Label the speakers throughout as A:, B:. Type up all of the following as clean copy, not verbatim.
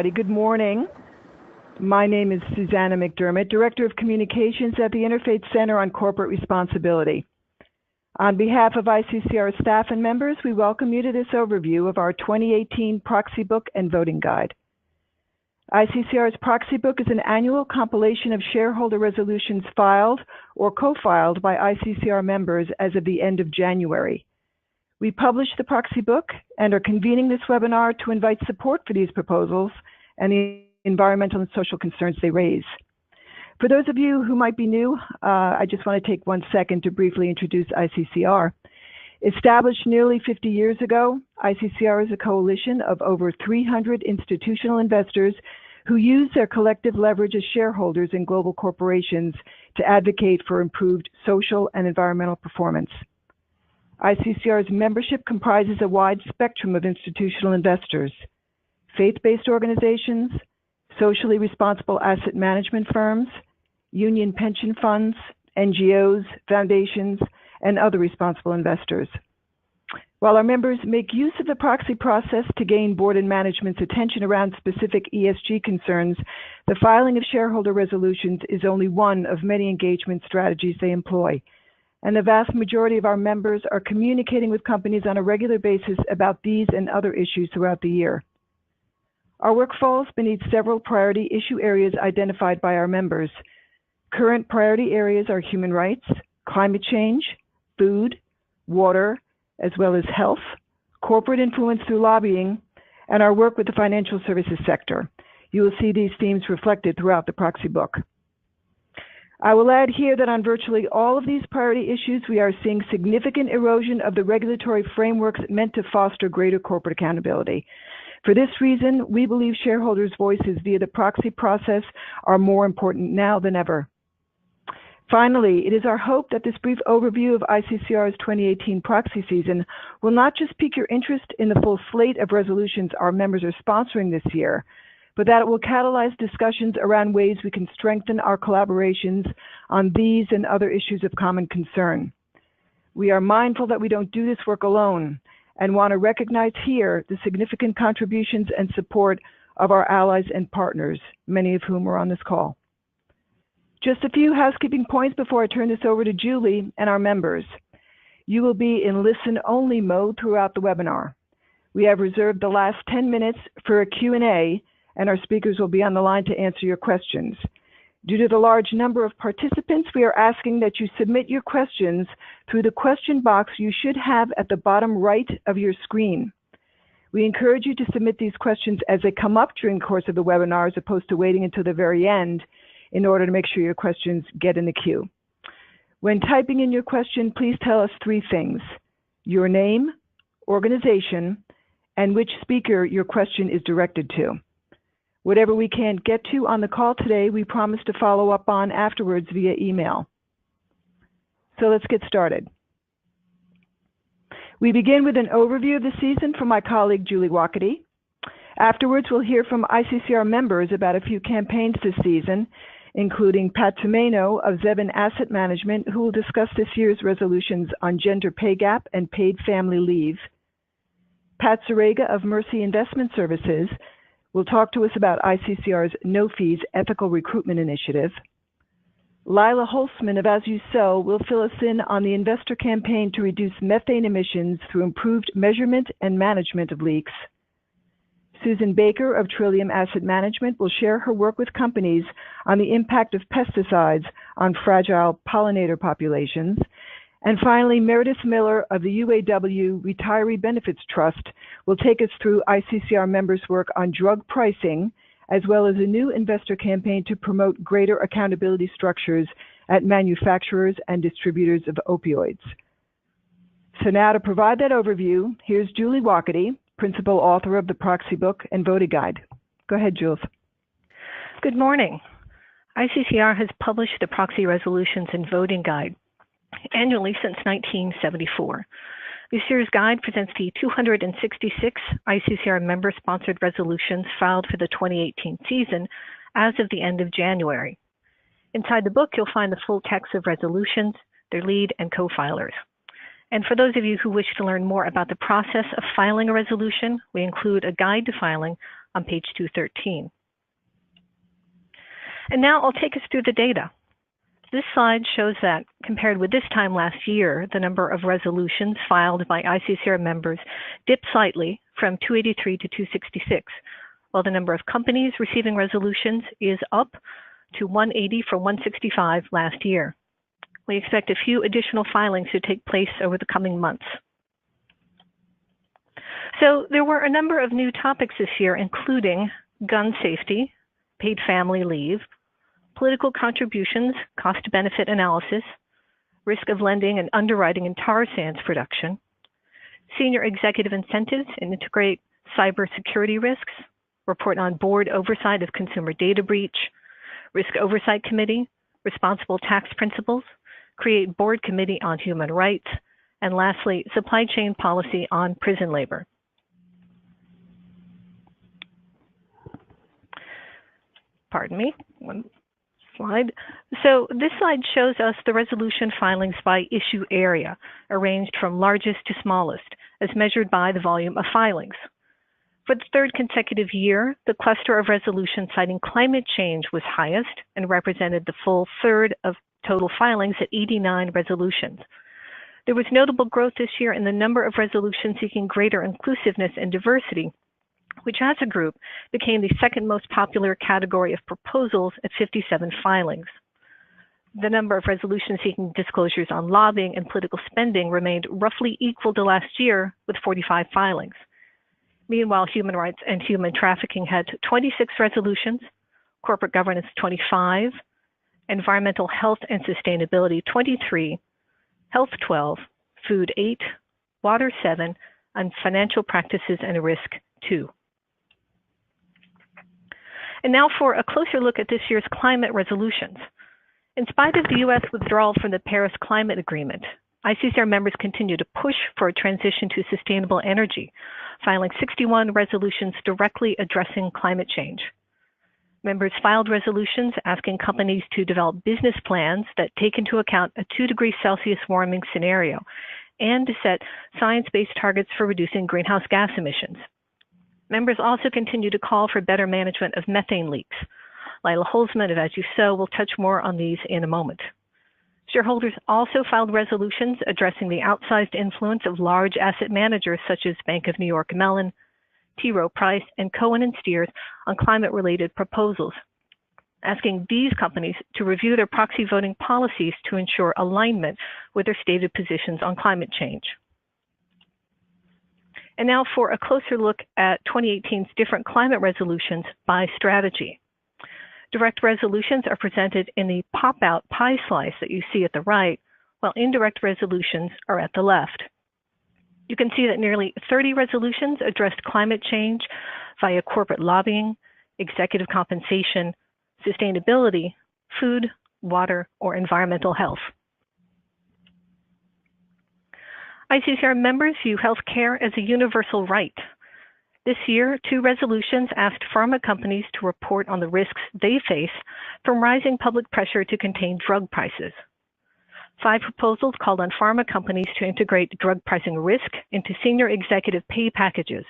A: Good morning. My name is Susanna McDermott, Director of Communications at the Interfaith Center on Corporate Responsibility. On behalf of ICCR staff and members, we welcome you to this overview of our 2018 Proxy Book and Voting Guide. ICCR's Proxy Book is an annual compilation of shareholder resolutions filed or co-filed by ICCR members as of the end of January. We published the Proxy Book and are convening this webinar to invite support for these proposals and the environmental and social concerns they raise. For those of you who might be new, I just want to take 1 second to briefly introduce ICCR. Established nearly 50 years ago, ICCR is a coalition of over 300 institutional investors who use their collective leverage as shareholders in global corporations to advocate for improved social and environmental performance. ICCR's membership comprises a wide spectrum of institutional investors, faith-based organizations, socially responsible asset management firms, union pension funds, NGOs, foundations, and other responsible investors. While our members make use of the proxy process to gain board and management's attention around specific ESG concerns, the filing of shareholder resolutions is only one of many engagement strategies they employ. And the vast majority of our members are communicating with companies on a regular basis about these and other issues throughout the year. Our work falls beneath several priority issue areas identified by our members. Current priority areas are human rights, climate change, food, water, as well as health, corporate influence through lobbying, and our work with the financial services sector. You will see these themes reflected throughout the Proxy Book. I will add here that on virtually all of these priority issues, we are seeing significant erosion of the regulatory frameworks meant to foster greater corporate accountability. For this reason, we believe shareholders' voices via the proxy process are more important now than ever. Finally, it is our hope that this brief overview of ICCR's 2018 proxy season will not just pique your interest in the full slate of resolutions our members are sponsoring this year, but that it will catalyze discussions around ways we can strengthen our collaborations on these and other issues of common concern. We are mindful that we don't do this work alone and want to recognize here the significant contributions and support of our allies and partners, many of whom are on this call. Just a few housekeeping points before I turn this over to Julie and our members. You will be in listen-only mode throughout the webinar. We have reserved the last 10 minutes for a Q&A, and our speakers will be on the line to answer your questions. Due to the large number of participants, we are asking that you submit your questions through the question box you should have at the bottom right of your screen. We encourage you to submit these questions as they come up during the course of the webinar, as opposed to waiting until the very end in order to make sure your questions get in the queue. When typing in your question, please tell us 3 things: your name, organization, and which speaker your question is directed to. Whatever we can't get to on the call today, we promise to follow up on afterwards via email. So let's get started. We begin with an overview of the season from my colleague, Julie Wokaty. Afterwards, we'll hear from ICCR members about a few campaigns this season, including Pat Tomaino of Zevin Asset Management, who will discuss this year's resolutions on gender pay gap and paid family leave. Pat Zerega of Mercy Investment Services will talk to us about ICCR's No Fees Ethical Recruitment Initiative. Lila Holzman of As You Sow will fill us in on the investor campaign to reduce methane emissions through improved measurement and management of leaks. Susan Baker of Trillium Asset Management will share her work with companies on the impact of pesticides on fragile pollinator populations. And finally, Meredith Miller of the UAW Retiree Benefits Trust will take us through ICCR members' work on drug pricing, as well as a new investor campaign to promote greater accountability structures at manufacturers and distributors of opioids. So now to provide that overview, here's Julie Wokaty, principal author of the Proxy Book and Voting Guide. Go ahead, Jules.
B: Good morning. ICCR has published the Proxy Resolutions and Voting Guide annually since 1974. This year's guide presents the 266 ICCR member-sponsored resolutions filed for the 2018 season as of the end of January. Inside the book, you'll find the full text of resolutions, their lead and co-filers. And for those of you who wish to learn more about the process of filing a resolution, we include a guide to filing on page 213. And now I'll take us through the data. This slide shows that, compared with this time last year, the number of resolutions filed by ICCR members dipped slightly from 283 to 266, while the number of companies receiving resolutions is up to 180 from 165 last year. We expect a few additional filings to take place over the coming months. So there were a number of new topics this year, including gun safety, paid family leave, political contributions, cost-benefit analysis, risk of lending and underwriting in tar sands production, senior executive incentives and integrate cybersecurity risks, report on board oversight of consumer data breach, risk oversight committee, responsible tax principles, create board committee on human rights, and lastly, supply chain policy on prison labor. Pardon me, one slide. So this slide shows us the resolution filings by issue area, arranged from largest to smallest, as measured by the volume of filings. For the third consecutive year, the cluster of resolutions citing climate change was highest and represented the full third of total filings at 89 resolutions. There was notable growth this year in the number of resolutions seeking greater inclusiveness and diversity, which as a group became the second most popular category of proposals at 57 filings. The number of resolutions seeking disclosures on lobbying and political spending remained roughly equal to last year with 45 filings. Meanwhile, human rights and human trafficking had 26 resolutions, corporate governance 25, environmental health and sustainability 23, health 12, food 8, water 7, and financial practices and risk 2. And now for a closer look at this year's climate resolutions. In spite of the U.S. withdrawal from the Paris Climate Agreement, ICCR members continue to push for a transition to sustainable energy, filing 61 resolutions directly addressing climate change. Members filed resolutions asking companies to develop business plans that take into account a 2°C warming scenario and to set science-based targets for reducing greenhouse gas emissions. Members also continue to call for better management of methane leaks. Lila Holzman of As You Sow will touch more on these in a moment. Shareholders also filed resolutions addressing the outsized influence of large asset managers such as Bank of New York Mellon, T. Rowe Price, and Cohen and Steers on climate-related proposals, asking these companies to review their proxy voting policies to ensure alignment with their stated positions on climate change. And now for a closer look at 2018's different climate resolutions by strategy. Direct resolutions are presented in the pop-out pie slice that you see at the right, while indirect resolutions are at the left. You can see that nearly 30 resolutions addressed climate change via corporate lobbying, executive compensation, sustainability, food, water, or environmental health. ICCR members view health care as a universal right. This year, 2 resolutions asked pharma companies to report on the risks they face from rising public pressure to contain drug prices. 5 proposals called on pharma companies to integrate drug pricing risk into senior executive pay packages.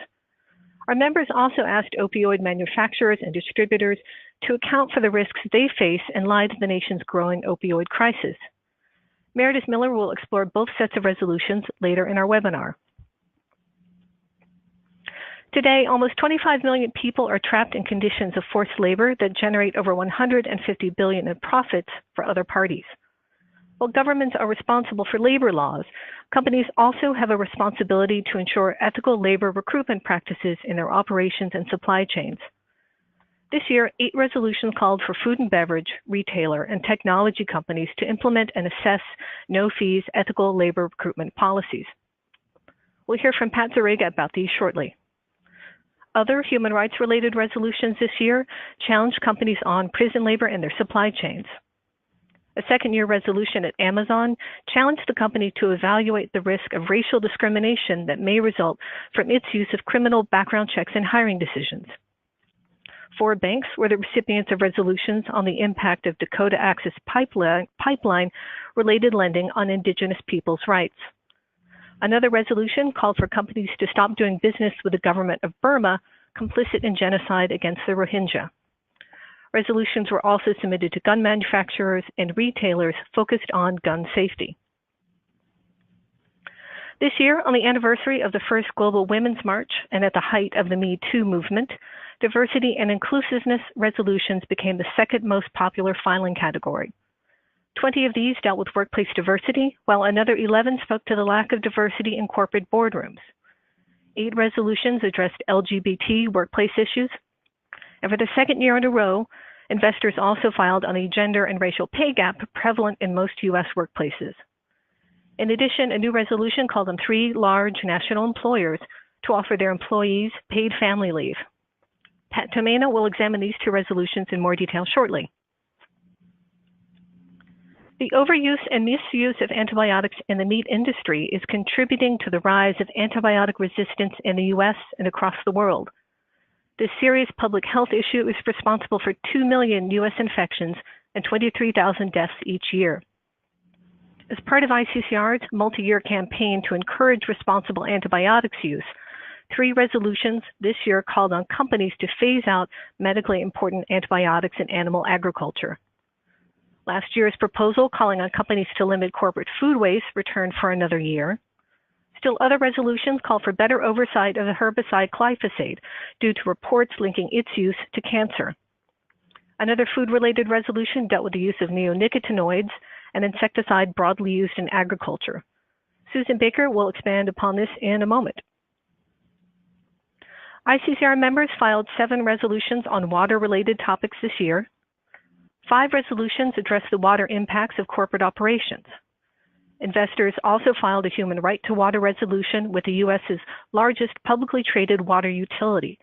B: Our members also asked opioid manufacturers and distributors to account for the risks they face in light of the nation's growing opioid crisis. Meredith Miller will explore both sets of resolutions later in our webinar. Today, almost 25 million people are trapped in conditions of forced labor that generate over $150 billion in profits for other parties. While governments are responsible for labor laws, companies also have a responsibility to ensure ethical labor recruitment practices in their operations and supply chains. This year, 8 resolutions called for food and beverage, retailer, and technology companies to implement and assess no-fees ethical labor recruitment policies. We'll hear from Pat Zerega about these shortly. Other human rights-related resolutions this year challenged companies on prison labor and their supply chains. A second-year resolution at Amazon challenged the company to evaluate the risk of racial discrimination that may result from its use of criminal background checks in hiring decisions. 4 banks were the recipients of resolutions on the impact of Dakota Access Pipeline-related lending on Indigenous peoples' rights. Another resolution called for companies to stop doing business with the government of Burma complicit in genocide against the Rohingya. Resolutions were also submitted to gun manufacturers and retailers focused on gun safety. This year, on the anniversary of the first Global Women's March and at the height of the Me Too movement, diversity and inclusiveness resolutions became the second most popular filing category. 20 of these dealt with workplace diversity, while another 11 spoke to the lack of diversity in corporate boardrooms. 8 resolutions addressed LGBT workplace issues. And for the second year in a row, investors also filed on the gender and racial pay gap prevalent in most U.S. workplaces. In addition, a new resolution called on 3 large national employers to offer their employees paid family leave. Pat Tomaino will examine these 2 resolutions in more detail shortly. The overuse and misuse of antibiotics in the meat industry is contributing to the rise of antibiotic resistance in the U.S. and across the world. This serious public health issue is responsible for 2 million U.S. infections and 23,000 deaths each year. As part of ICCR's multi-year campaign to encourage responsible antibiotics use, 3 resolutions this year called on companies to phase out medically important antibiotics in animal agriculture. Last year's proposal calling on companies to limit corporate food waste returned for another year. Still other resolutions call for better oversight of the herbicide glyphosate due to reports linking its use to cancer. Another food-related resolution dealt with the use of neonicotinoids, an insecticide broadly used in agriculture. Susan Baker will expand upon this in a moment. ICCR members filed 7 resolutions on water-related topics this year. 5 resolutions address the water impacts of corporate operations. Investors also filed a human right to water resolution with the U.S.'s largest publicly traded water utility,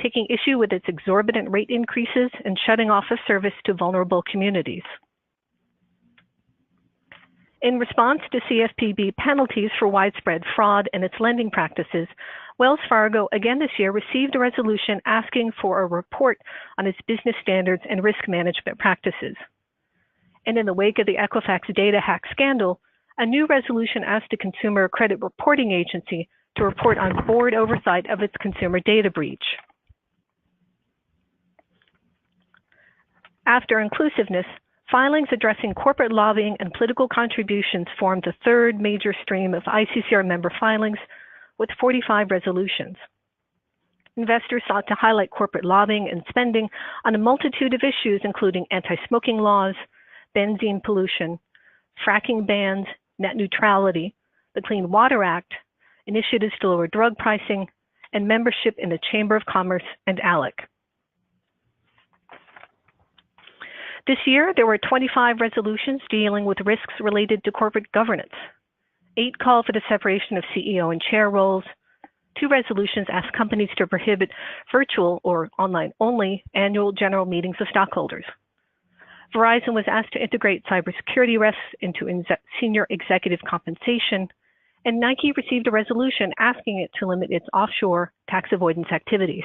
B: taking issue with its exorbitant rate increases and shutting off of service to vulnerable communities. In response to CFPB penalties for widespread fraud and its lending practices, Wells Fargo again this year received a resolution asking for a report on its business standards and risk management practices. And in the wake of the Equifax data hack scandal, a new resolution asked the Consumer Credit Reporting Agency to report on board oversight of its consumer data breach. After inclusiveness, filings addressing corporate lobbying and political contributions formed the 3rd major stream of ICCR member filings, with 45 resolutions. Investors sought to highlight corporate lobbying and spending on a multitude of issues, including anti-smoking laws, benzene pollution, fracking bans, net neutrality, the Clean Water Act, initiatives to lower drug pricing, and membership in the Chamber of Commerce and ALEC. This year, there were 25 resolutions dealing with risks related to corporate governance. 8 call for the separation of CEO and chair roles. 2 resolutions ask companies to prohibit virtual or online-only annual general meetings of stockholders. Verizon was asked to integrate cybersecurity risks into senior executive compensation, and Nike received a resolution asking it to limit its offshore tax avoidance activities.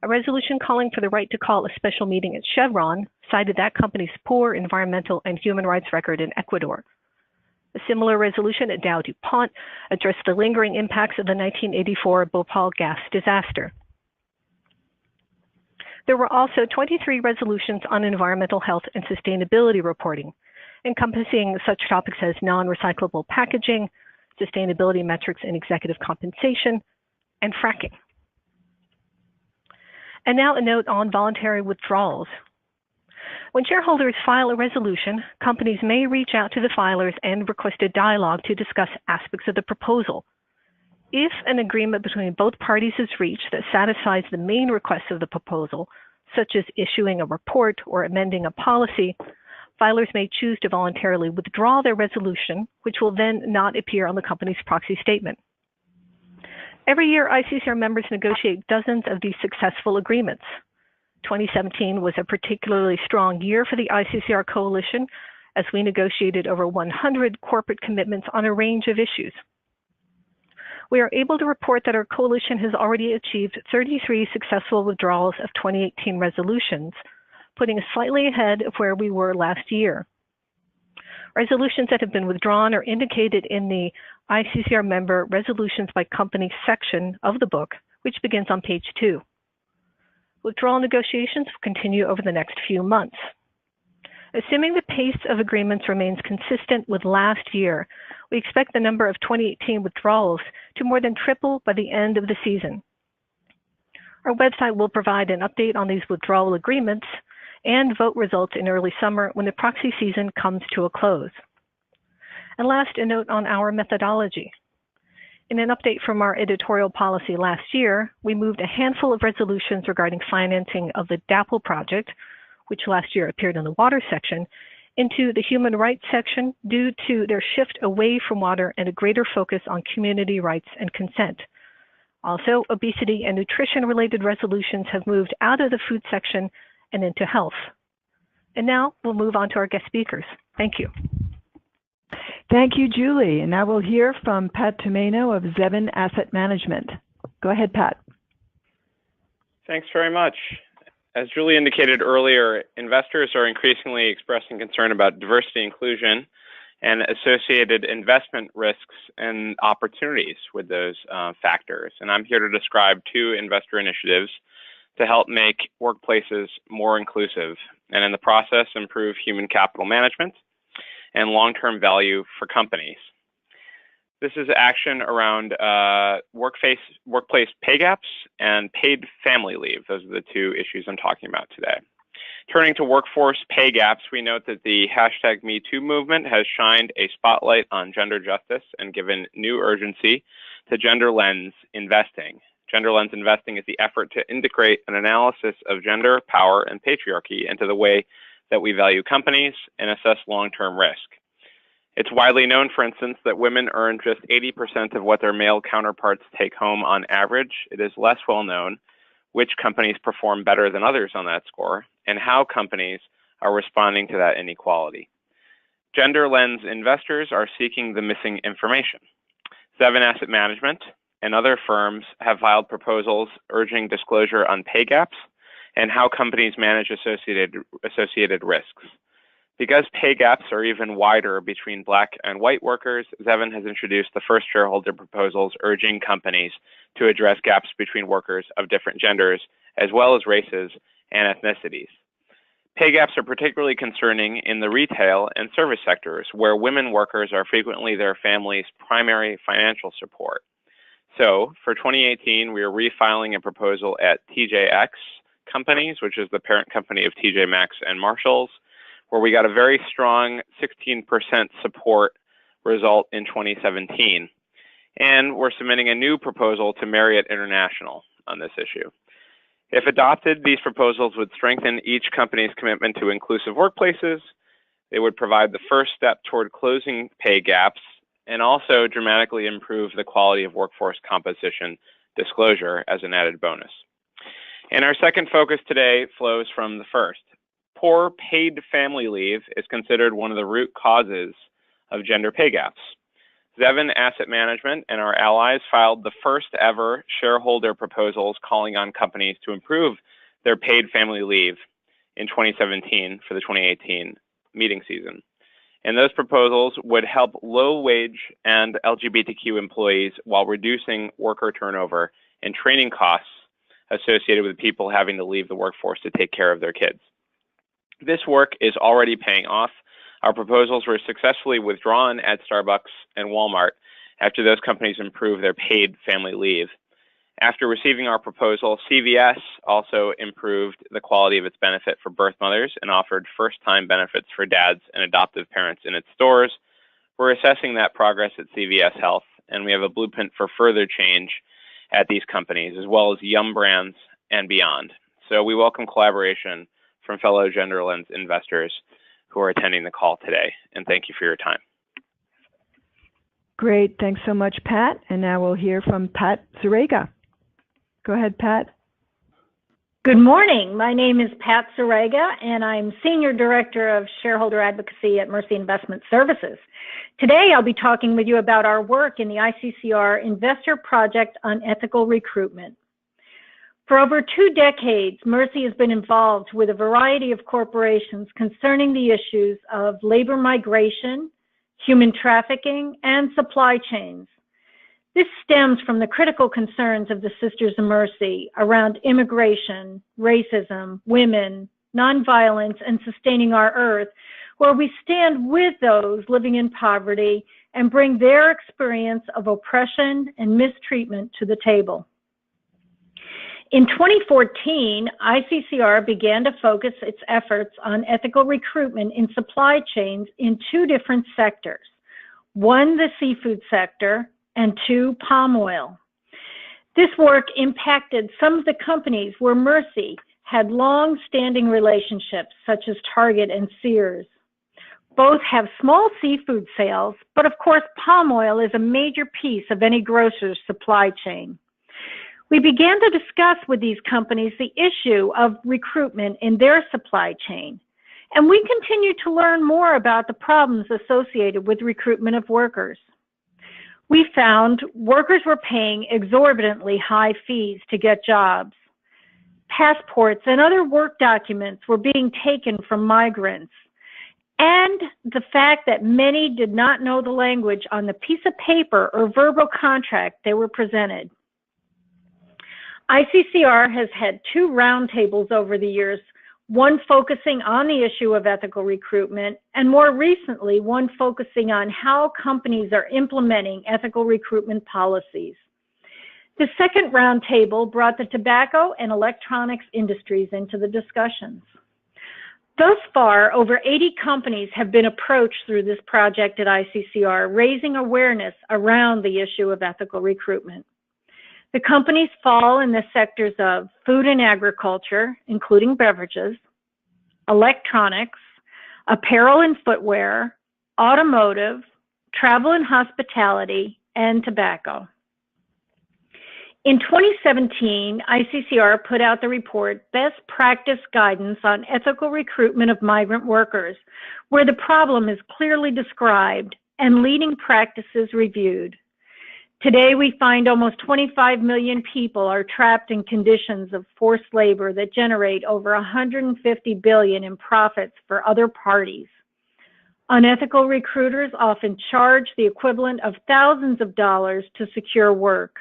B: A resolution calling for the right to call a special meeting at Chevron cited that company's poor environmental and human rights record in Ecuador. A similar resolution at Dow DuPont addressed the lingering impacts of the 1984 Bhopal gas disaster. There were also 23 resolutions on environmental health and sustainability reporting, encompassing such topics as non-recyclable packaging, sustainability metrics in executive compensation, and fracking. And now a note on voluntary withdrawals. When shareholders file a resolution, companies may reach out to the filers and request a dialogue to discuss aspects of the proposal. If an agreement between both parties is reached that satisfies the main requests of the proposal, such as issuing a report or amending a policy, filers may choose to voluntarily withdraw their resolution, which will then not appear on the company's proxy statement. Every year, ICCR members negotiate dozens of these successful agreements. 2017 was a particularly strong year for the ICCR coalition, as we negotiated over 100 corporate commitments on a range of issues. We are able to report that our coalition has already achieved 33 successful withdrawals of 2018 resolutions, putting us slightly ahead of where we were last year. Resolutions that have been withdrawn are indicated in the ICCR member Resolutions by Company section of the book, which begins on page 2. Withdrawal negotiations will continue over the next few months. Assuming the pace of agreements remains consistent with last year, we expect the number of 2018 withdrawals to more than triple by the end of the season. Our website will provide an update on these withdrawal agreements and vote results in early summer when the proxy season comes to a close. And last, a note on our methodology. In an update from our editorial policy last year, we moved a handful of resolutions regarding financing of the DAPL project, which last year appeared in the water section, into the human rights section due to their shift away from water and a greater focus on community rights and consent. Also, obesity and nutrition-related resolutions have moved out of the food section and into health. And now we'll move on to our guest speakers. Thank you.
A: Thank you, Julie. And now we'll hear from Pat Tomaino of Zevin Asset Management. Go ahead, Pat.
C: Thanks very much. As Julie indicated earlier, investors are increasingly expressing concern about diversity inclusion and associated investment risks and opportunities with those factors. And I'm here to describe 2 investor initiatives to help make workplaces more inclusive and in the process improve human capital management and long-term value for companies. This is action around workplace pay gaps and paid family leave. Those are the 2 issues I'm talking about today. Turning to workforce pay gaps, we note that the #MeToo movement has shined a spotlight on gender justice and given new urgency to gender lens investing. Gender lens investing is the effort to integrate an analysis of gender, power, and patriarchy into the way that we value companies and assess long-term risk. It's widely known, for instance, that women earn just 80% of what their male counterparts take home on average. It is less well known which companies perform better than others on that score and how companies are responding to that inequality. Gender lens investors are seeking the missing information. Zevin Asset Management and other firms have filed proposals urging disclosure on pay gaps and how companies manage associated risks. Because pay gaps are even wider between Black and white workers, Zevin has introduced the first shareholder proposals urging companies to address gaps between workers of different genders, as well as races and ethnicities. Pay gaps are particularly concerning in the retail and service sectors, where women workers are frequently their family's primary financial support. So, for 2018, we are refiling a proposal at TJX Companies, which is the parent company of TJ Maxx and Marshalls, where we got a very strong 16% support result in 2017. And we're submitting a new proposal to Marriott International on this issue. If adopted, these proposals would strengthen each company's commitment to inclusive workplaces. They would provide the first step toward closing pay gaps and also dramatically improve the quality of workforce composition disclosure as an added bonus. And our second focus today flows from the first. Poor paid family leave is considered one of the root causes of gender pay gaps. Zevin Asset Management and our allies filed the first ever shareholder proposals calling on companies to improve their paid family leave in 2017 for the 2018 meeting season. And those proposals would help low-wage and LGBTQ employees while reducing worker turnover and training costs associated with people having to leave the workforce to take care of their kids. This work is already paying off. Our proposals were successfully withdrawn at Starbucks and Walmart after those companies improved their paid family leave. After receiving our proposal, CVS also improved the quality of its benefit for birth mothers and offered first-time benefits for dads and adoptive parents in its stores. We're assessing that progress at CVS Health, and we have a blueprint for further change at these companies, as well as Yum Brands and beyond. So we welcome collaboration from fellow gender lens investors who are attending the call today, and thank you for your time.
A: Great, thanks so much, Pat. And now we'll hear from Pat Zerega. Go ahead, Pat.
D: Good morning. My name is Pat Zerega, and I'm Senior Director of Shareholder Advocacy at Mercy Investment Services. Today, I'll be talking with you about our work in the ICCR Investor Project on Ethical Recruitment. For over 2 decades, Mercy has been involved with a variety of corporations concerning the issues of labor migration, human trafficking, and supply chains. This stems from the critical concerns of the Sisters of Mercy around immigration, racism, women, nonviolence, and sustaining our earth, where we stand with those living in poverty and bring their experience of oppression and mistreatment to the table. In 2014, ICCR began to focus its efforts on ethical recruitment in supply chains in two different sectors. One, the seafood sector, and two, palm oil. This work impacted some of the companies where Mercy had long-standing relationships, such as Target and Sears. Both have small seafood sales, but of course, palm oil is a major piece of any grocer's supply chain. We began to discuss with these companies the issue of recruitment in their supply chain, and we continue to learn more about the problems associated with recruitment of workers. We found workers were paying exorbitantly high fees to get jobs. Passports and other work documents were being taken from migrants. And the fact that many did not know the language on the piece of paper or verbal contract they were presented. ICCR has had two roundtables over the years, one focusing on the issue of ethical recruitment, and more recently, one focusing on how companies are implementing ethical recruitment policies. The second roundtable brought the tobacco and electronics industries into the discussions. Thus far, over 80 companies have been approached through this project at ICCR, raising awareness around the issue of ethical recruitment. The companies fall in the sectors of food and agriculture, including beverages, electronics, apparel and footwear, automotive, travel and hospitality, and tobacco. In 2017, ICCR put out the report Best Practice Guidance on Ethical Recruitment of Migrant Workers, where the problem is clearly described and leading practices reviewed. Today, we find almost 25 million people are trapped in conditions of forced labor that generate over $150 billion in profits for other parties. Unethical recruiters often charge the equivalent of thousands of dollars to secure work.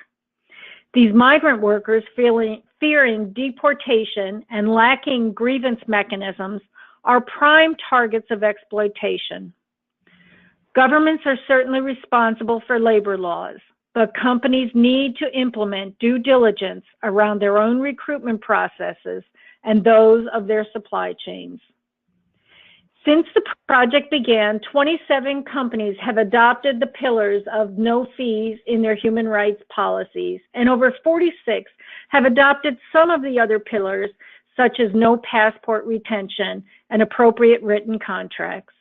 D: These migrant workers, fearing deportation and lacking grievance mechanisms, are prime targets of exploitation. Governments are certainly responsible for labor laws, but companies need to implement due diligence around their own recruitment processes and those of their supply chains. Since the project began, 27 companies have adopted the pillars of no fees in their human rights policies, and over 46 have adopted some of the other pillars, such as no passport retention and appropriate written contracts.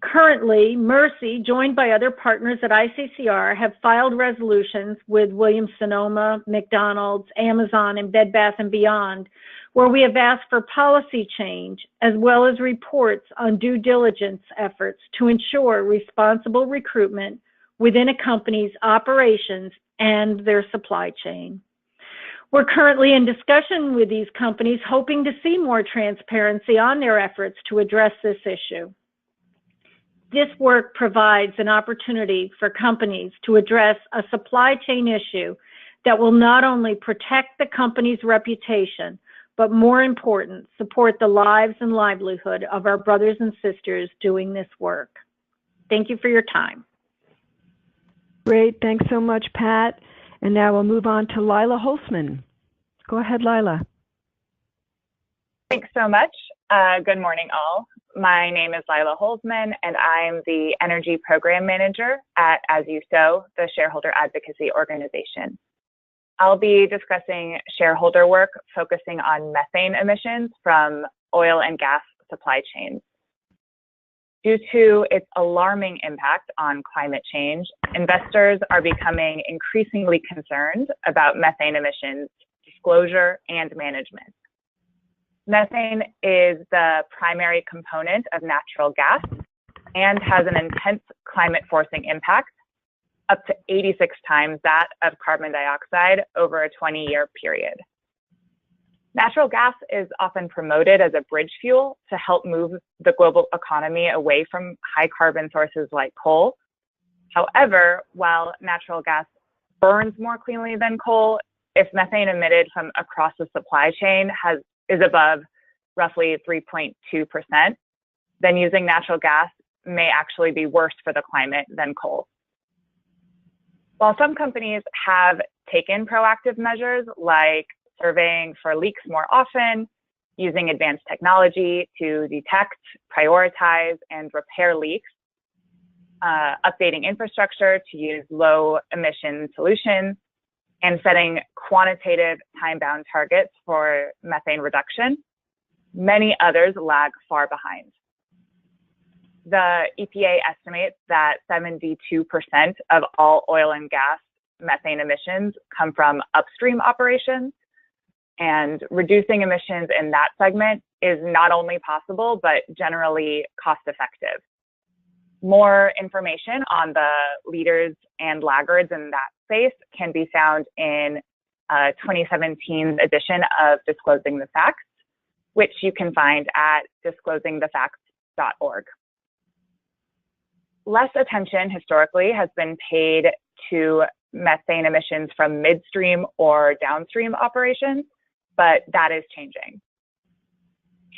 D: Currently, Mercy, joined by other partners at ICCR, have filed resolutions with Williams-Sonoma, McDonald's, Amazon, and Bed Bath & Beyond, where we have asked for policy change as well as reports on due diligence efforts to ensure responsible recruitment within a company's operations and their supply chain. We're currently in discussion with these companies, hoping to see more transparency on their efforts to address this issue. This work provides an opportunity for companies to address a supply chain issue that will not only protect the company's reputation, but more important, support the lives and livelihood of our brothers and sisters doing this work. Thank you for your time.
A: Great, thanks so much, Pat. And now we'll move on to Lila Holzman. Go ahead, Lila.
E: Thanks so much. Good morning, all. My name is Lila Holzman, and I'm the Energy Program Manager at As You Sow, the shareholder advocacy organization. I'll be discussing shareholder work focusing on methane emissions from oil and gas supply chains. Due to its alarming impact on climate change, investors are becoming increasingly concerned about methane emissions disclosure and management. Methane is the primary component of natural gas and has an intense climate-forcing impact, up to 86 times that of carbon dioxide over a 20-year period. Natural gas is often promoted as a bridge fuel to help move the global economy away from high carbon sources like coal. However, while natural gas burns more cleanly than coal, if methane emitted from across the supply chain is above roughly 3.2%, then using natural gas may actually be worse for the climate than coal. While some companies have taken proactive measures like surveying for leaks more often, using advanced technology to detect, prioritize, and repair leaks, updating infrastructure to use low emission solutions, and setting quantitative time-bound targets for methane reduction, many others lag far behind. The EPA estimates that 72% of all oil and gas methane emissions come from upstream operations, and reducing emissions in that segment is not only possible, but generally cost-effective. More information on the leaders and laggards in that space can be found in 2017 edition of Disclosing the Facts, which you can find at disclosingthefacts.org. Less attention historically has been paid to methane emissions from midstream or downstream operations, but that is changing.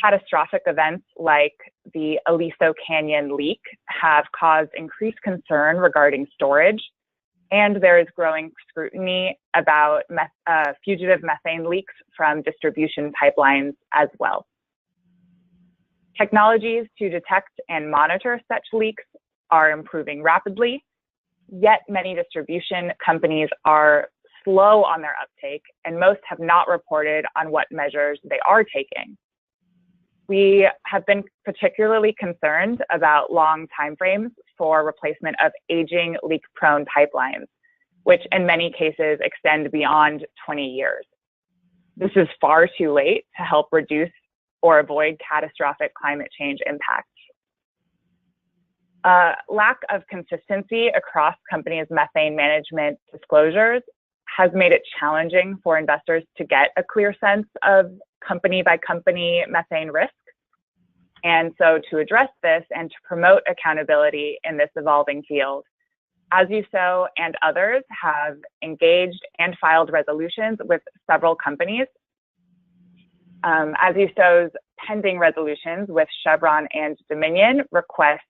E: Catastrophic events like the Aliso Canyon leak have caused increased concern regarding storage, and there is growing scrutiny about fugitive methane leaks from distribution pipelines as well. Technologies to detect and monitor such leaks are improving rapidly, yet many distribution companies are slow on their uptake, and most have not reported on what measures they are taking. We have been particularly concerned about long timeframes for replacement of aging leak-prone pipelines, which in many cases extend beyond 20 years. This is far too late to help reduce or avoid catastrophic climate change impacts. Lack of consistency across companies' methane management disclosures has made it challenging for investors to get a clear sense of company-by-company methane risk. And so to address this and to promote accountability in this evolving field, As You Sow and others have engaged and filed resolutions with several companies. As You Sow's pending resolutions with Chevron and Dominion request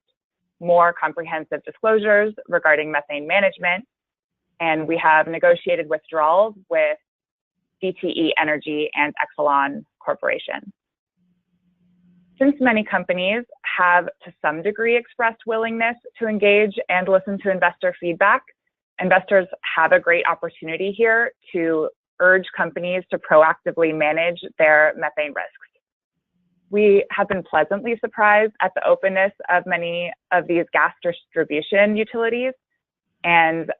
E: more comprehensive disclosures regarding methane management, and we have negotiated withdrawals with DTE Energy and Exelon Corporation. Since many companies have to some degree expressed willingness to engage and listen to investor feedback, investors have a great opportunity here to urge companies to proactively manage their methane risks. We have been pleasantly surprised at the openness of many of these gas distribution utilities, and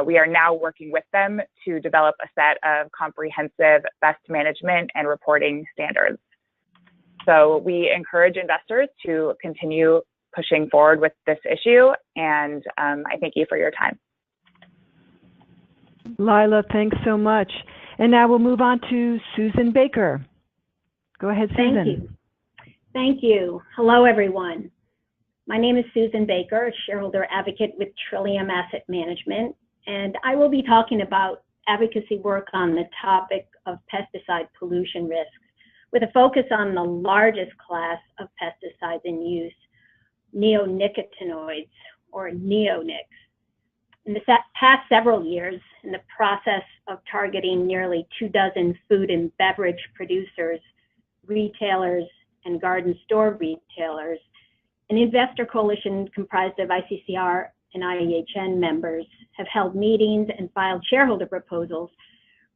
E: we are now working with them to develop a set of comprehensive best management and reporting standards. So we encourage investors to continue pushing forward with this issue, and I thank you for your time.
A: Lila, thanks so much. And now we'll move on to Susan Baker. Go ahead, Susan.
F: Thank you. Thank you. Hello, everyone. My name is Susan Baker, shareholder advocate with Trillium Asset Management, and I will be talking about advocacy work on the topic of pesticide pollution risks, with a focus on the largest class of pesticides in use, neonicotinoids, or neonics. In the past several years, in the process of targeting nearly 24 food and beverage producers, retailers, and garden store retailers, an investor coalition comprised of ICCR and IEHN members have held meetings and filed shareholder proposals,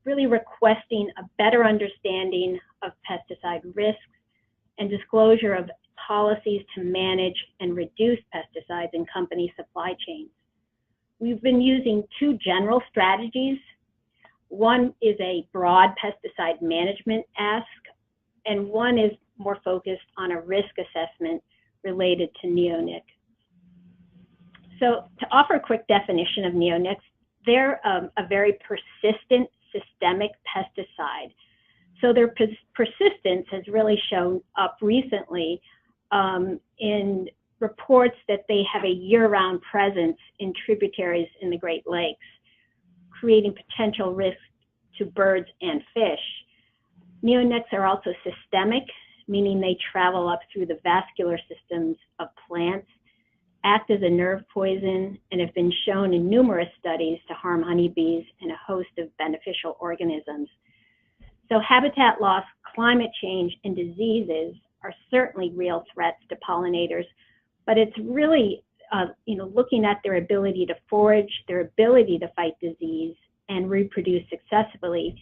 F: really requesting a better understanding of pesticide risks and disclosure of policies to manage and reduce pesticides in company supply chains. We've been using two general strategies. One is a broad pesticide management ask, and one is more focused on a risk assessment related to neonics. So to offer a quick definition of neonics, they're a very persistent systemic pesticide. So their persistence has really shown up recently in reports that they have a year-round presence in tributaries in the Great Lakes, creating potential risks to birds and fish. Neonics are also systemic, meaning they travel up through the vascular systems of plants, act as a nerve poison, and have been shown in numerous studies to harm honeybees and a host of beneficial organisms. So habitat loss, climate change, and diseases are certainly real threats to pollinators, but it's really looking at their ability to forage, their ability to fight disease and reproduce successfully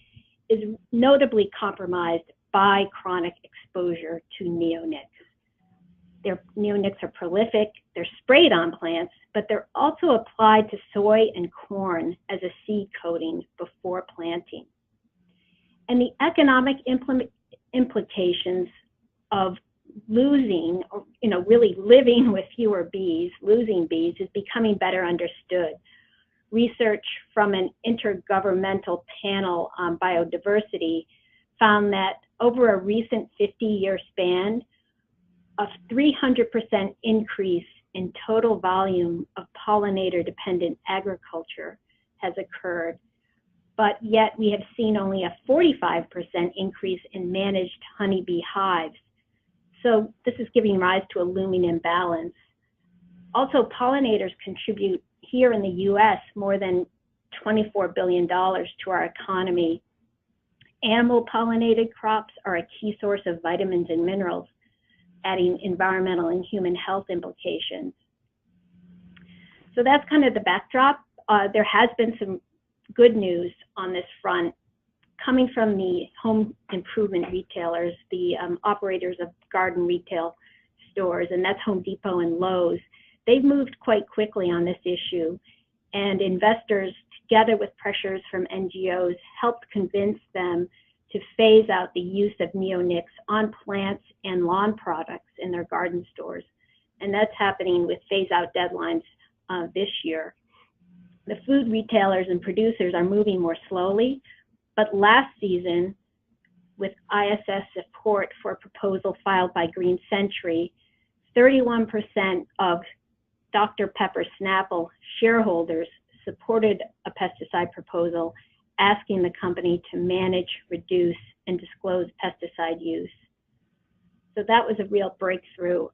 F: is notably compromised by chronic exposure to neonics. Their neonics are prolific, they're sprayed on plants, but they're also applied to soy and corn as a seed coating before planting. And the economic implications of losing, or really living with fewer bees, losing bees, is becoming better understood. Research from an intergovernmental panel on biodiversity found that over a recent 50-year span, a 300% increase in total volume of pollinator-dependent agriculture has occurred, but yet we have seen only a 45% increase in managed honeybee hives. So this is giving rise to a looming imbalance. Also, pollinators contribute here in the US more than $24 billion to our economy. Animal pollinated crops are a key source of vitamins and minerals, adding environmental and human health implications. So that's kind of the backdrop. There has been some good news on this front coming from the home improvement retailers, the operators of garden retail stores, and that's Home Depot and Lowe's. They've moved quite quickly on this issue, and investors, together with pressures from NGOs, helped convince them to phase out the use of neonics on plants and lawn products in their garden stores. And that's happening with phase-out deadlines this year. The food retailers and producers are moving more slowly, but last season, with ISS support for a proposal filed by Green Century, 31% of Dr. Pepper Snapple shareholders supported a pesticide proposal asking the company to manage, reduce, and disclose pesticide use. So that was a real breakthrough.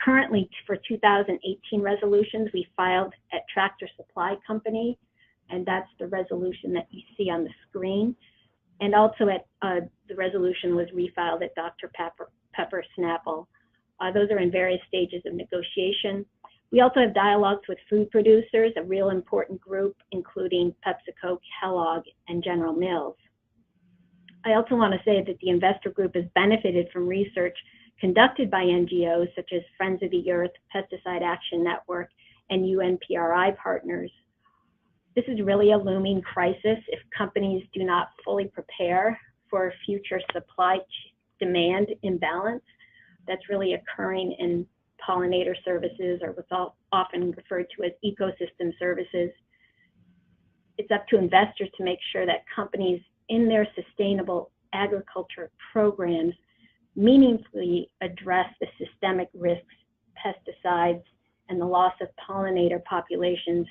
F: Currently, for 2018 resolutions, we filed at Tractor Supply Company, and that's the resolution that you see on the screen. And also the resolution was refiled at Dr. Pepper Snapple. Those are in various stages of negotiation. We also have dialogues with food producers, a real important group, including PepsiCo, Kellogg, and General Mills. I also want to say that the investor group has benefited from research conducted by NGOs such as Friends of the Earth, Pesticide Action Network, and UNPRI partners. This is really a looming crisis if companies do not fully prepare for future supply-demand imbalance that's really occurring in pollinator services, or what's often referred to as ecosystem services. It's up to investors to make sure that companies in their sustainable agriculture programs meaningfully address the systemic risks, pesticides, and the loss of pollinator populations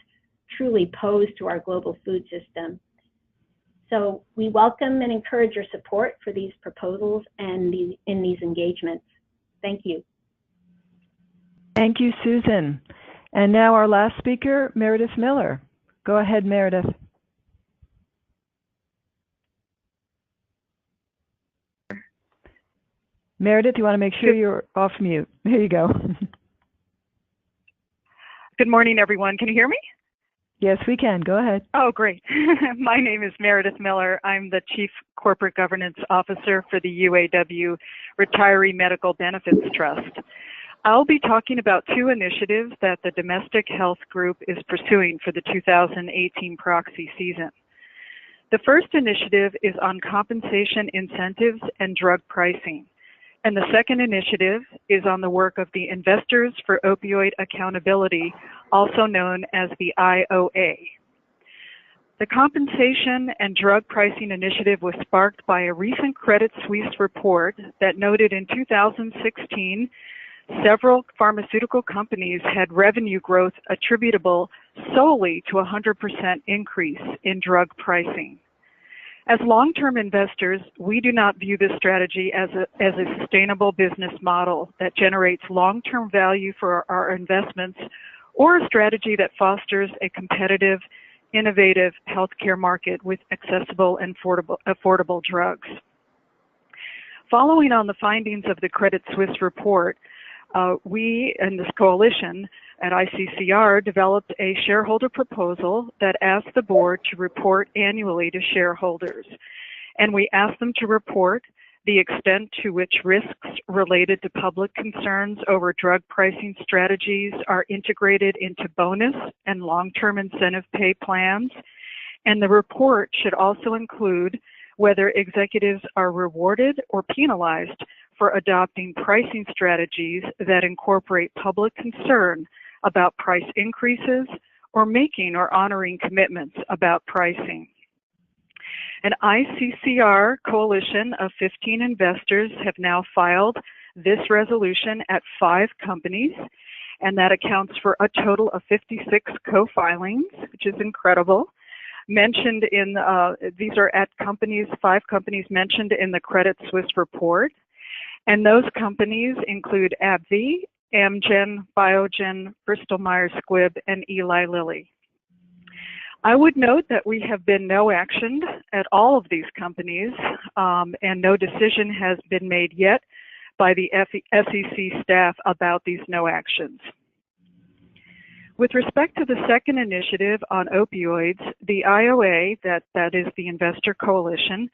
F: truly pose to our global food system. So we welcome and encourage your support for these proposals and in these engagements. Thank you.
A: Thank you, Susan. And now our last speaker, Meredith Miller. Go ahead, Meredith. Meredith, you want to make sure you're off mute. There you go.
G: Good morning, everyone. Can you hear me?
A: Yes, we can. Go ahead.
G: Oh, great. My name is Meredith Miller. I'm the Chief Corporate Governance Officer for the UAW Retiree Medical Benefits Trust. I'll be talking about two initiatives that the Domestic Health Group is pursuing for the 2018 proxy season. The first initiative is on compensation incentives and drug pricing. And the second initiative is on the work of the Investors for Opioid Accountability, also known as the IOA. The compensation and drug pricing initiative was sparked by a recent Credit Suisse report that noted in 2016, several pharmaceutical companies had revenue growth attributable solely to a 100% increase in drug pricing. As long-term investors, we do not view this strategy as a sustainable business model that generates long-term value for our investments, or a strategy that fosters a competitive, innovative healthcare market with accessible and affordable drugs. Following on the findings of the Credit Suisse report, we and this coalition at ICCR developed a shareholder proposal that asked the board to report annually to shareholders. And we asked them to report the extent to which risks related to public concerns over drug pricing strategies are integrated into bonus and long-term incentive pay plans. And the report should also include whether executives are rewarded or penalized for adopting pricing strategies that incorporate public concern about price increases or making or honoring commitments about pricing. An ICCR coalition of 15 investors have now filed this resolution at 5 companies, and that accounts for a total of 56 co-filings, which is incredible. Mentioned in, these are at companies, 5 companies mentioned in the Credit Suisse report, and those companies include AbbVie, Amgen, Biogen, Bristol Myers Squibb, and Eli Lilly. I would note that we have been no actioned at all of these companies, and no decision has been made yet by the SEC staff about these no actions. With respect to the second initiative on opioids, the IOA, that is the Investor Coalition,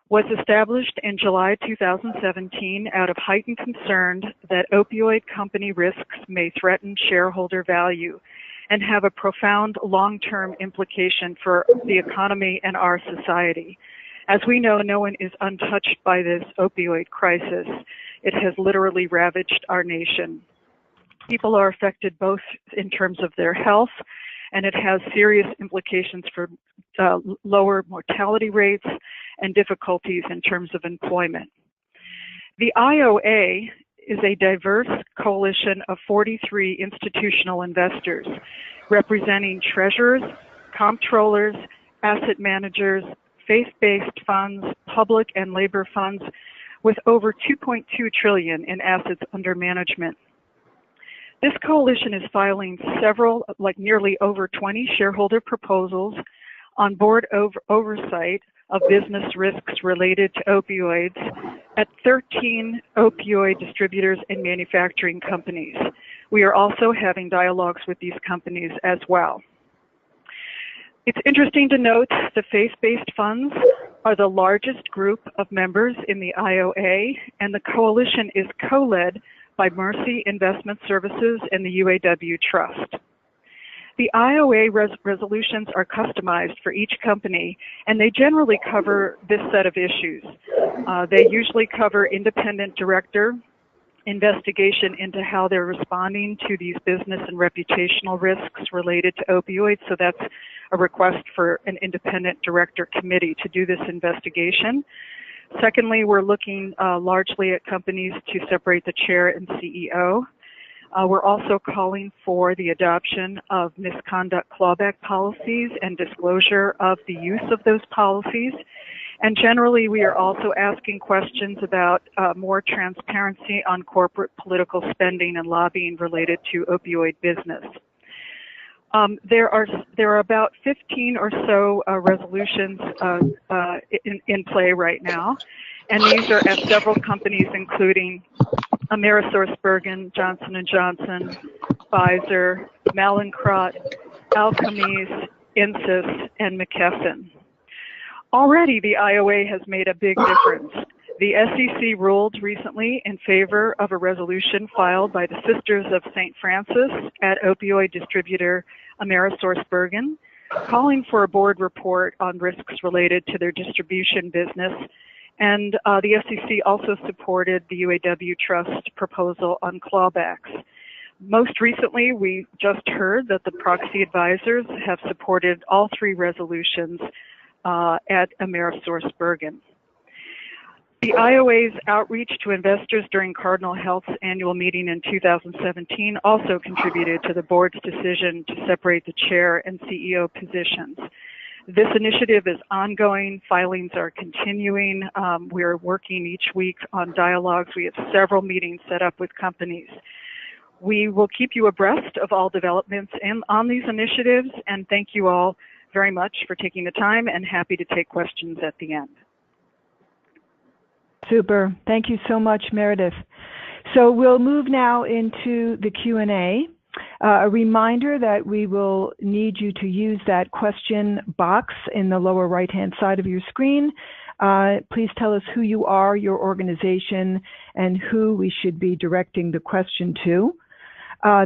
G: was established in July 2017 out of heightened concern that opioid company risks may threaten shareholder value and have a profound long-term implication for the economy and our society. As we know, no one is untouched by this opioid crisis. It has literally ravaged our nation. People are affected both in terms of their health, and it has serious implications for lower mortality rates and difficulties in terms of employment. The IOA is a diverse coalition of 43 institutional investors representing treasurers, comptrollers, asset managers, faith-based funds, public and labor funds with over 2.2 trillion in assets under management. This coalition is filing several, nearly over 20 shareholder proposals on board oversight of business risks related to opioids at 13 opioid distributors and manufacturing companies. We are also having dialogues with these companies as well. It's interesting to note the faith-based funds are the largest group of members in the IOA, and the coalition is co-led by Mercy Investment Services and the UAW Trust. The IOA resolutions are customized for each company, and they generally cover this set of issues. They usually cover independent director investigation into how they're responding to these business and reputational risks related to opioids. So that's a request for an independent director committee to do this investigation. Secondly, we're looking largely at companies to separate the chair and CEO. We're also calling for the adoption of misconduct clawback policies and disclosure of the use of those policies. And generally, we are also asking questions about more transparency on corporate political spending and lobbying related to opioid business. There are about 15 or so resolutions in play right now, and these are at several companies, including AmerisourceBergen, Johnson & Johnson, Pfizer, Mallinckrodt, Alkermes, Insys, and McKesson. Already, the IOA has made a big difference. The SEC ruled recently in favor of a resolution filed by the Sisters of St. Francis at opioid distributor AmerisourceBergen, calling for a board report on risks related to their distribution business. And the SEC also supported the UAW Trust proposal on clawbacks. Most recently, we just heard that the proxy advisors have supported all 3 resolutions at AmerisourceBergen. The IOA's outreach to investors during Cardinal Health's annual meeting in 2017 also contributed to the board's decision to separate the chair and CEO positions. This initiative is ongoing. Filings are continuing. We're working each week on dialogues. We have several meetings set up with companies. We will keep you abreast of all developments on these initiatives, and thank you all very much for taking the time, and happy to take questions at the end.
A: Super. Thank you so much, Meredith. So we'll move now into the Q&A. A reminder that we will need you to use that question box in the lower right-hand side of your screen. Please tell us who you are, your organization, and who we should be directing the question to.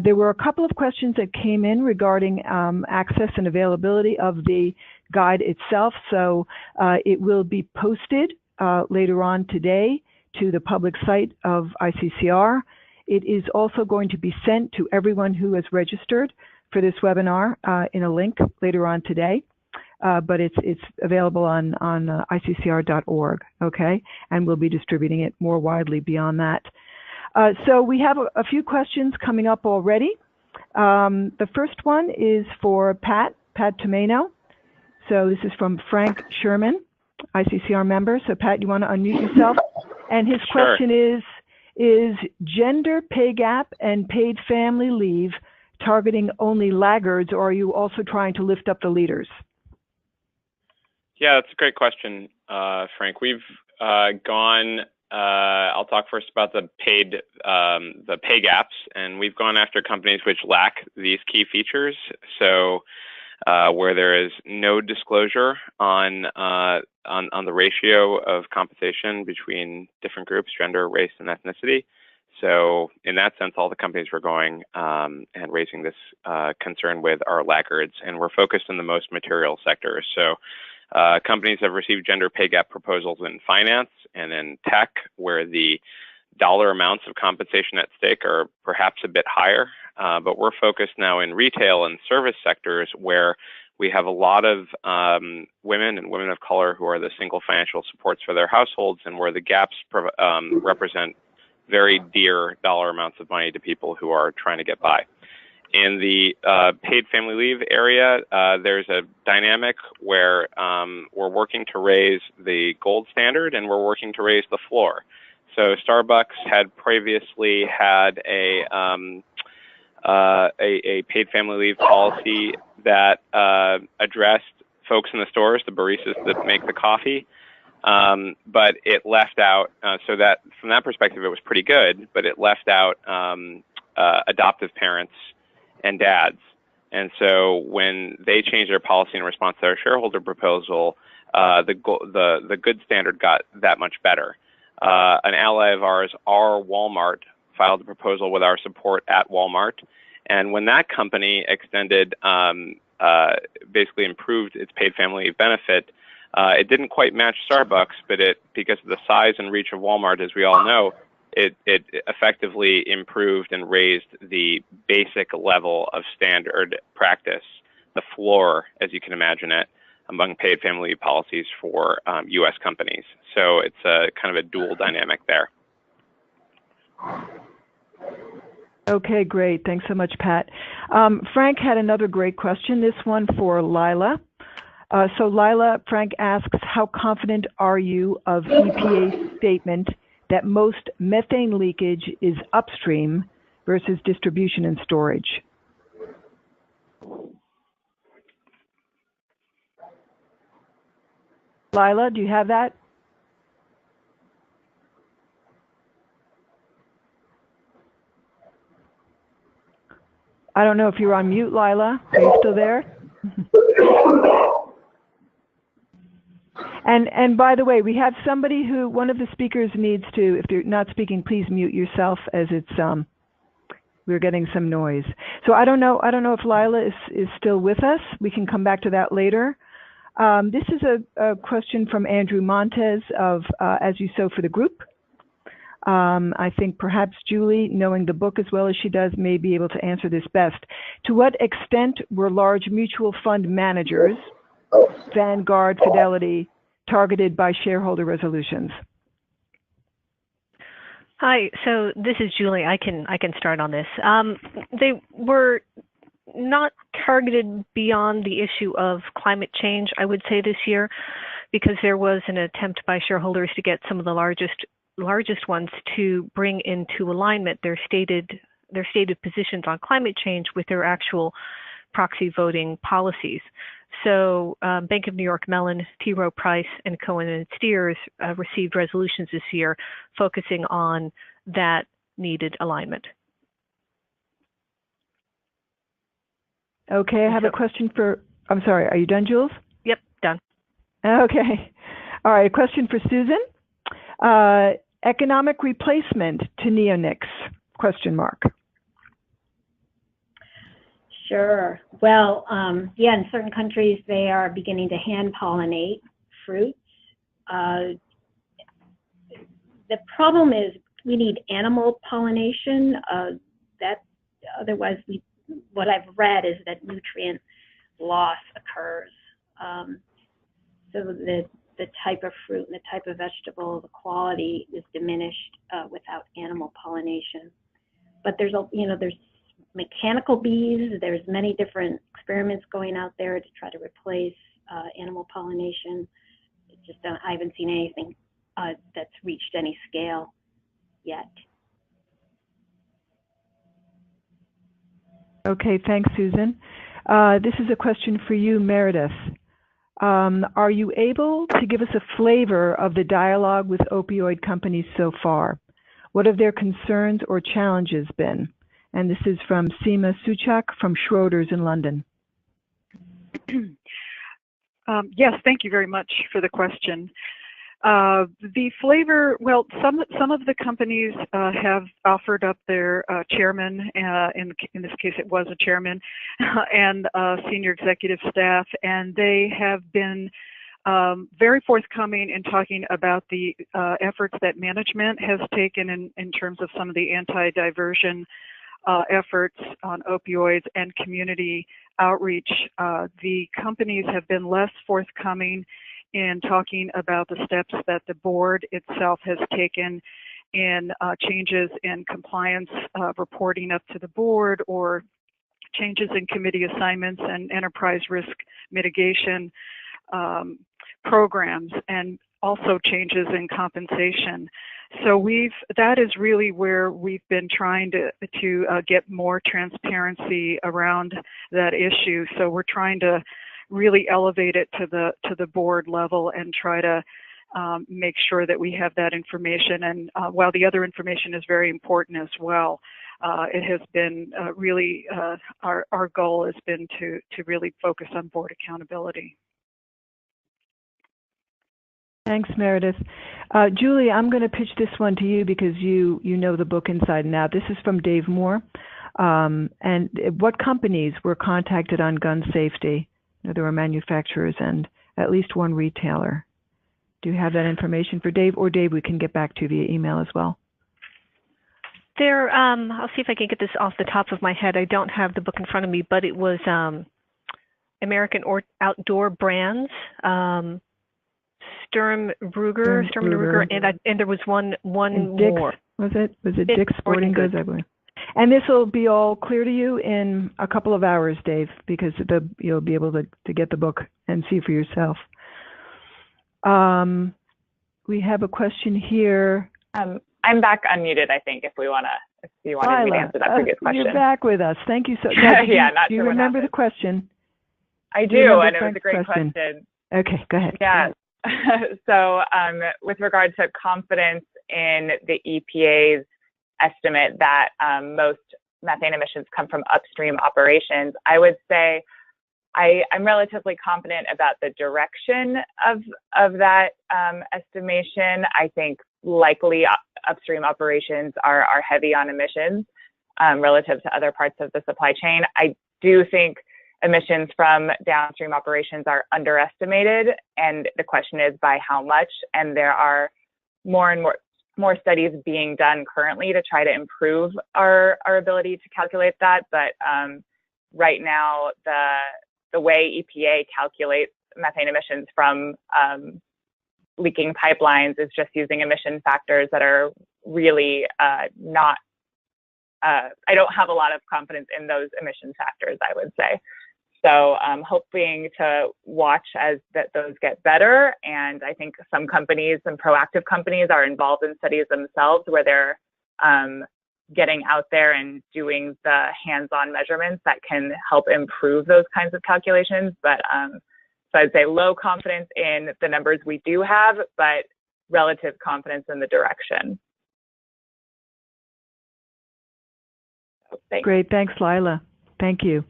A: There were a couple of questions that came in regarding access and availability of the guide itself. So it will be posted later on today to the public site of ICCR. It is also going to be sent to everyone who has registered for this webinar in a link later on today, but it's available on ICCR.org, okay? And we'll be distributing it more widely beyond that. So we have a few questions coming up already. The first one is for Pat Tomaino. So this is from Frank Sherman, ICCR member. So Pat, you want to unmute yourself? And his question is gender pay gap and paid family leave targeting only laggards, or are you also trying to lift up the leaders?
C: Yeah, that's a great question, Frank. We've I'll talk first about the pay gaps, and we've gone after companies which lack these key features. So where there is no disclosure on the ratio of compensation between different groups, gender, race, and ethnicity. So in that sense, all the companies we're going and raising this concern with are laggards, and we're focused in the most material sectors. So companies have received gender pay gap proposals in finance and in tech, where the dollar amounts of compensation at stake are perhaps a bit higher. But we're focused now in retail and service sectors, where we have a lot of women and women of color who are the single financial supports for their households, and where the gaps represent very dear dollar amounts of money to people who are trying to get by. In the paid family leave area, there's a dynamic where we're working to raise the gold standard, and we're working to raise the floor. So Starbucks had previously had a paid family leave policy that addressed folks in the stores, the baristas that make the coffee, but it left out, so that from that perspective it was pretty good, but it left out adoptive parents and dads. And so when they changed their policy in response to our shareholder proposal, the good standard got that much better. An ally of ours, our Walmart, filed a proposal with our support at Walmart. And when that company extended, basically improved its paid family leave benefit, it didn't quite match Starbucks, but because of the size and reach of Walmart, as we all know, it effectively improved and raised the basic level of standard practice, the floor, as you can imagine it, among paid family leave policies for U.S. companies. So it's a kind of a dual dynamic there.
A: Okay, great. Thanks so much, Pat. Frank had another great question, this one for Lila. So Lila, Frank asks, how confident are you of EPA's statement that most methane leakage is upstream versus distribution and storage? Lila, do you have that? I don't know if you're on mute, Lila. Are you still there? And by the way, we have somebody who, one of the speakers needs to, if you're not speaking, please mute yourself, as it's we're getting some noise. So I don't know if Lila is still with us. We can come back to that later. This is a question from Andrew Montez of As You Sow for the group. I think perhaps Julie, knowing the book as well as she does, may be able to answer this best. To what extent were large mutual fund managers, Vanguard, Fidelity, targeted by shareholder resolutions?
B: Hi, so this is Julie. I can start on this. They were not targeted beyond the issue of climate change, I would say, this year, because there was an attempt by shareholders to get some of the largest ones to bring into alignment their stated positions on climate change with their actual proxy voting policies. So Bank of New York Mellon, T. Rowe Price, and Cohen and Steers received resolutions this year focusing on that needed alignment.
A: Okay, I have a question for, I'm sorry, are you done, Jules?
B: Yep, done.
A: Okay. All right, a question for Susan. Economic replacement to neonics, question mark.
F: Sure. Well, yeah, in certain countries, they are beginning to hand pollinate fruits. The problem is we need animal pollination. Otherwise, what I've read is that nutrient loss occurs. So the type of fruit and the type of vegetable, the quality is diminished without animal pollination. But there's mechanical bees. There's many different experiments going out there to try to replace animal pollination. It's just I haven't seen anything that's reached any scale yet.
A: Okay, thanks, Susan. This is a question for you, Meredith. Are you able to give us a flavor of the dialogue with opioid companies so far? What have their concerns or challenges been? And this is from Seema Suchak from Schroders in London.
G: Yes, thank you very much for the question. The flavor, well, some of the companies have offered up their chairman, in this case it was a chairman, and senior executive staff, and they have been very forthcoming in talking about the efforts that management has taken in terms of some of the anti-diversion efforts on opioids and community outreach. The companies have been less forthcoming in talking about the steps that the board itself has taken in changes in compliance reporting up to the board, or changes in committee assignments and enterprise risk mitigation programs, and also changes in compensation. So that is really where we've been trying to get more transparency around that issue. So we're trying to really elevate it to the board level and try to make sure that we have that information. And while the other information is very important as well, it has been really our goal has been to really focus on board accountability.
A: Thanks, Meredith. Julie, I'm going to pitch this one to you because you know the book inside and out. This is from Dave Moore. And what companies were contacted on gun safety? There were manufacturers and at least one retailer. Do you have that information for Dave? Or Dave, we can get back to via email as well.
B: I'll see if I can get this off the top of my head. I don't have the book in front of me, but it was American Outdoor Brands, Sturm Ruger, and there was one more.
A: Was it Dick's Sporting Goods, I believe? And this will be all clear to you in a couple of hours, Dave, because you'll be able to get the book and see for yourself. We have a question here.
E: I'm back unmuted, I think, if you wanted me to answer that previous question.
A: You're back with us. Thank you so much.
E: Yeah,
A: do you remember the question?
E: I do, and it was a great question.
A: Okay, go ahead.
E: Yeah. So with regard to confidence in the EPA's estimate that most methane emissions come from upstream operations, I would say I'm relatively confident about the direction of that estimation. I think likely upstream operations are heavy on emissions relative to other parts of the supply chain. I do think emissions from downstream operations are underestimated, and the question is by how much. And there are more and more studies being done currently to try to improve our ability to calculate that. But right now, the way EPA calculates methane emissions from leaking pipelines is just using emission factors that are really not, I don't have a lot of confidence in those emission factors, I would say. So I'm hoping to watch as those get better. And I think some companies, some proactive companies, are involved in studies themselves where they're getting out there and doing the hands-on measurements that can help improve those kinds of calculations. But so I'd say low confidence in the numbers we do have, but relative confidence in the direction. So, thanks.
A: Great, thanks, Lila. Thank you.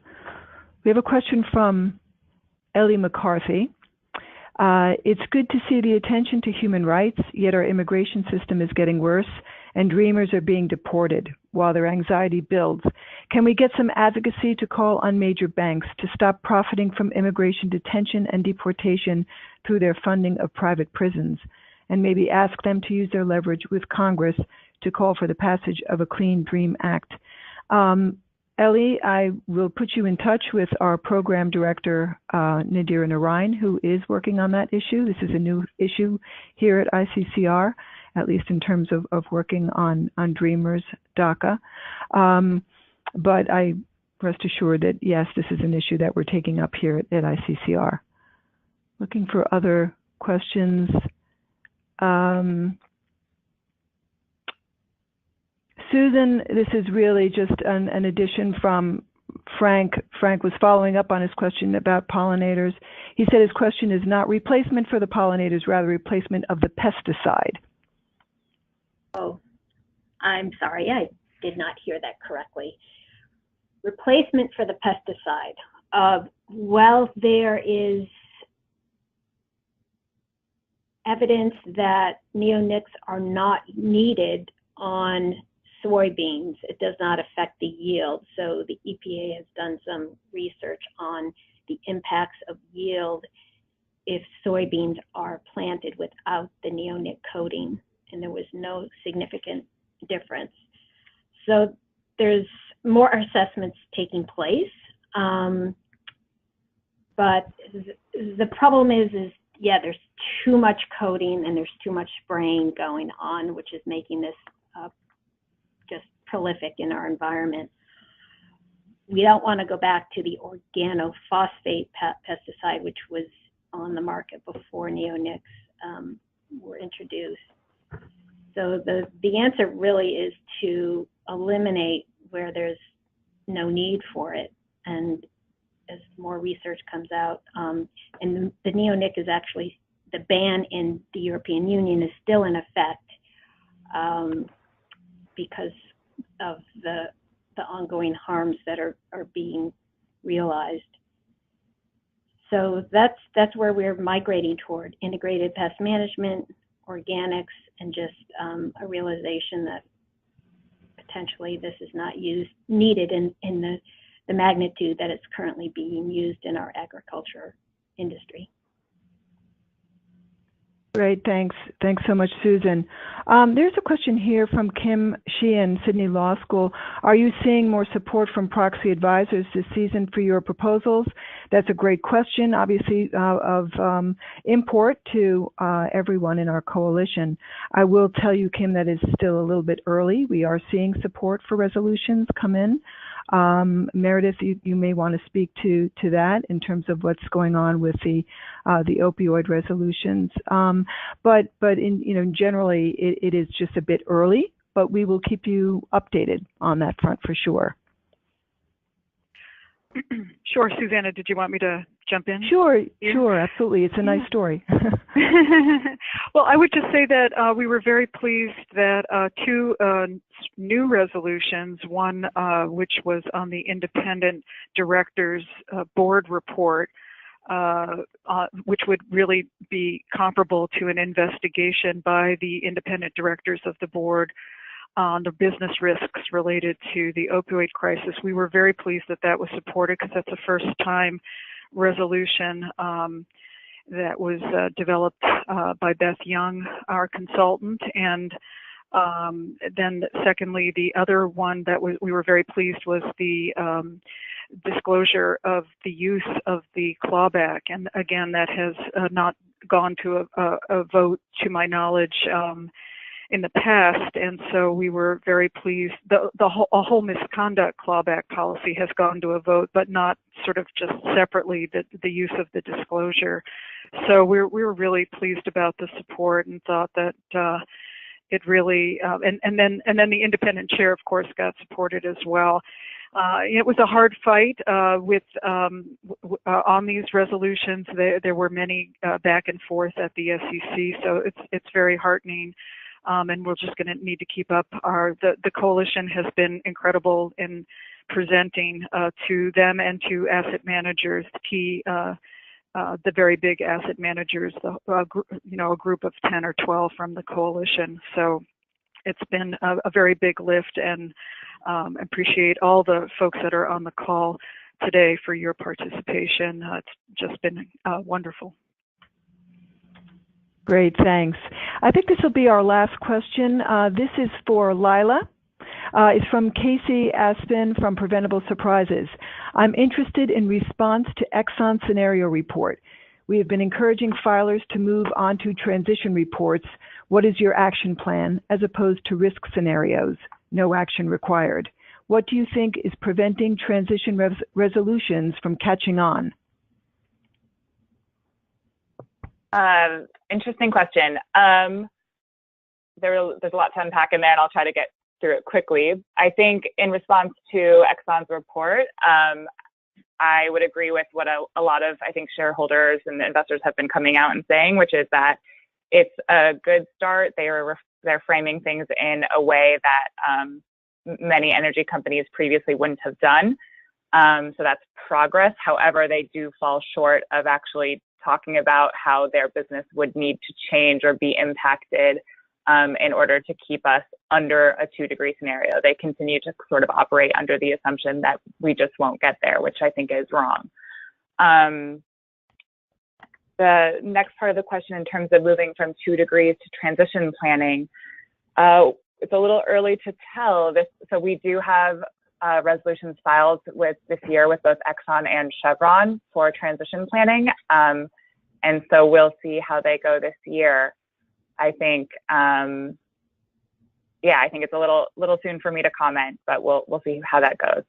A: We have a question from Ellie McCarthy. It's good to see the attention to human rights, yet our immigration system is getting worse and dreamers are being deported while their anxiety builds. Can we get some advocacy to call on major banks to stop profiting from immigration detention and deportation through their funding of private prisons, and maybe ask them to use their leverage with Congress to call for the passage of a Clean Dream Act? Ellie, I will put you in touch with our program director, Nadira Narain, who is working on that issue. This is a new issue here at ICCR, at least in terms of working on Dreamers DACA. But I rest assured that, yes, this is an issue that we're taking up here at ICCR. Looking for other questions. Susan, this is really just an addition from Frank. Frank was following up on his question about pollinators. He said his question is not replacement for the pollinators, rather replacement of the pesticide.
F: Oh, I'm sorry, I did not hear that correctly. Replacement for the pesticide. Well, there is evidence that neonics are not needed on soybeans. It does not affect the yield. So the EPA has done some research on the impacts of yield if soybeans are planted without the neonic coating, and there was no significant difference. So there's more assessments taking place, but the problem is yeah, there's too much coating and there's too much spraying going on, which is making this just prolific in our environment. We don't want to go back to the organophosphate pesticide, which was on the market before neonics were introduced. So the answer really is to eliminate where there's no need for it. And as more research comes out, and the neonic is actually, the ban in the European Union is still in effect because of the ongoing harms that are being realized. So that's where we're migrating toward: integrated pest management, organics, and just a realization that potentially this is not needed in the magnitude that it's currently being used in our agriculture industry.
A: Great, thanks. Thanks so much, Susan. There's a question here from Kim Sheehan, Sydney Law School. Are you seeing more support from proxy advisors this season for your proposals? That's a great question, obviously of import to everyone in our coalition. I will tell you, Kim, that it's still a little bit early. We are seeing support for resolutions come in. Meredith, you may want to speak to that in terms of what's going on with the opioid resolutions. But in generally it is just a bit early, but we will keep you updated on that front for sure.
G: Sure, Susanna, did you want me to jump in?
A: Sure, sure, absolutely. It's a nice story.
G: Well, I would just say that we were very pleased that two new resolutions, one which was on the independent directors board report, which would really be comparable to an investigation by the independent directors of the board on the business risks related to the opioid crisis. We were very pleased that that was supported because that's a first-time resolution that was developed by Beth Young, our consultant. And then secondly, the other one that we were very pleased was the disclosure of the use of the clawback. And again, that has not gone to a vote, to my knowledge, in the past, and so we were very pleased. A whole misconduct clawback policy has gone to a vote, but not sort of just separately the use of the disclosure. So we were really pleased about the support and thought that it really and then the independent chair, of course, got supported as well. It was a hard fight on these resolutions. There were many back and forth at the SEC, so it's very heartening. And we're just going to need to keep up. The coalition has been incredible in presenting to them and to asset managers, the very big asset managers, a group of 10 or 12 from the coalition. So it's been a very big lift, and appreciate all the folks that are on the call today for your participation. It's just been wonderful.
A: Great, thanks. I think this will be our last question. This is for Lila. It's from Casey Aspen from Preventable Surprises. I'm interested in response to Exxon scenario report. We have been encouraging filers to move on to transition reports. What is your action plan as opposed to risk scenarios? No action required. What do you think is preventing transition resolutions from catching on?
E: Interesting question. There's a lot to unpack in there, and I'll try to get through it quickly. I think in response to Exxon's report, I would agree with what a lot of, I think, shareholders and investors have been coming out and saying, which is that it's a good start. They're framing things in a way that many energy companies previously wouldn't have done. So that's progress. However, they do fall short of actually talking about how their business would need to change or be impacted in order to keep us under a 2-degree scenario. They continue to sort of operate under the assumption that we just won't get there, which I think is wrong. The next part of the question in terms of moving from 2 degrees to transition planning, it's a little early to tell. So we do have resolutions filed this year with both Exxon and Chevron for transition planning. And so we'll see how they go this year. I think, I think it's a little soon for me to comment, but we'll see how that goes.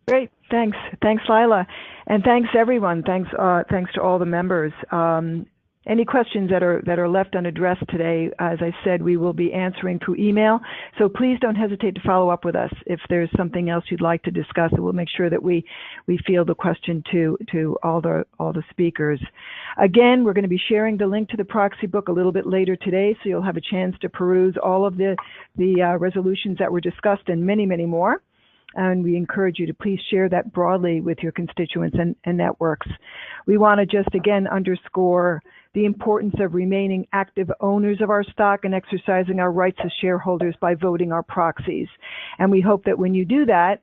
A: Great, thanks, Lila, and thanks everyone. Thanks to all the members. Any questions that are left unaddressed today, as I said, we will be answering through email. So please don't hesitate to follow up with us if there's something else you'd like to discuss. And we'll make sure that we field the question to all the speakers. Again, we're going to be sharing the link to the proxy book a little bit later today, so you'll have a chance to peruse all of the resolutions that were discussed and many, many more. And we encourage you to please share that broadly with your constituents and networks. We want to just again underscore the importance of remaining active owners of our stock and exercising our rights as shareholders by voting our proxies. And we hope that when you do that,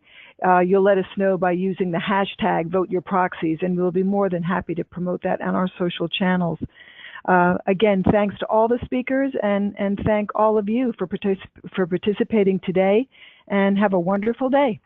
A: you'll let us know by using the hashtag #VoteYourProxies, and we'll be more than happy to promote that on our social channels. Again, thanks to all the speakers, and thank all of you for participating today, and have a wonderful day.